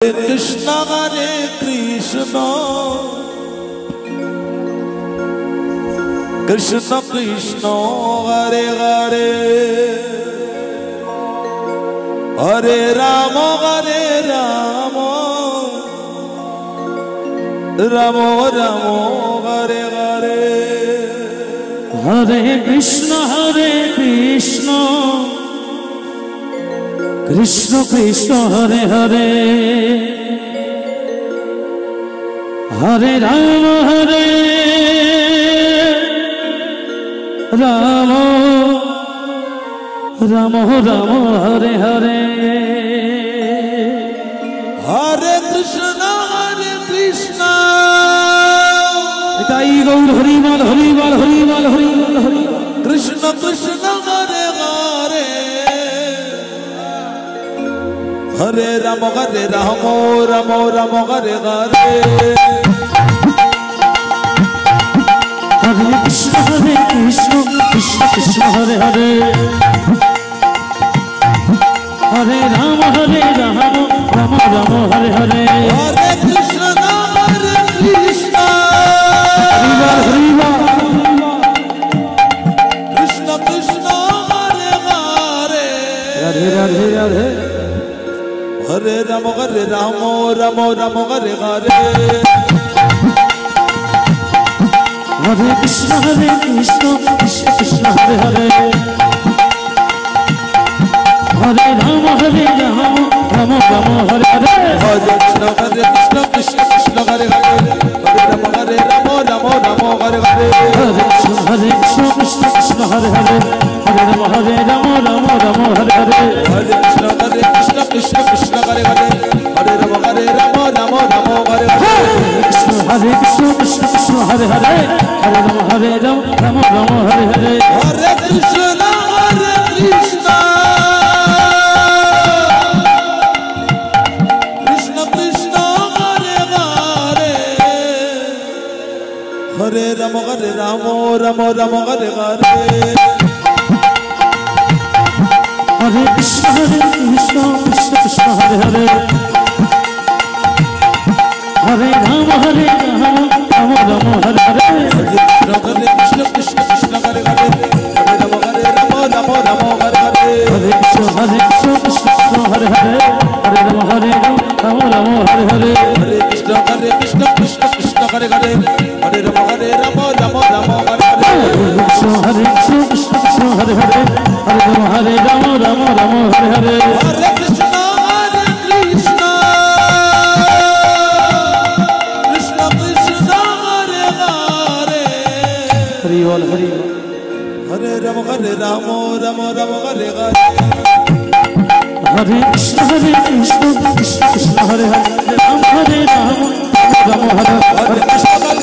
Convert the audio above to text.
Krishna Hare Krishna Krishna Krishna Hare Hare Hare Rama Rama Rama Hare Hare Hare Krishna Krishna Krishna Hare Hare Hare Rama Rama Rama Rama Hare Hare Hare Krishna Itai Gaur Hari Mal Hari Mal Hari Mal Hari Mal Hari Krishna Krishna Hare Hare Hare Rama Rama Rama Hare Hare Hare Krishna Krishna Krishna Hare Hare Hare Rama Rama Rama Hare Hare Hare Krishna Hari Mal Krishna Krishna Hare Hare Radhe Radhe Radhe Hare Rama Rama Rama Hare Hare Hare Krishna Krishna Krishna Hare Hare Hare Rama Rama Rama Hare Hare Hare Krishna Krishna Hare Hare Hare Rama Rama Hare Hare Hare Krishna Krishna Hare Hare Hare Rama Rama Hare Hare Hare Krishna Krishna Hare Hare Hare Rama Rama Hare Hare Hare Krishna Krishna Hare Hare Hare Rama Rama Hare Hare Hare Krishna Krishna Krishna Hare Hare Hare Rama Rama Hare Hare Hare Krishna Krishna Krishna Hare Hare Hare Rama Rama Hare Hare Hare Krishna Krishna Hare Hare Hare Rama Hare Hare Hare Krishna Krishna Hare Hare Hare Rama Rama Hare Hare Hare Krishna Krishna Hare Hare Hare Rama Rama Hare Hare Hare Krishna Hare Hare Hare Rama Rama Hare Hare Hare Krishna Krishna Krishna Hare Hare Hari Bol Hari Bol Hare Rama Rama Hare Hare Hare Krishna Krishna Hare Hare Hare Rama Rama Hare Hare Hare Krishna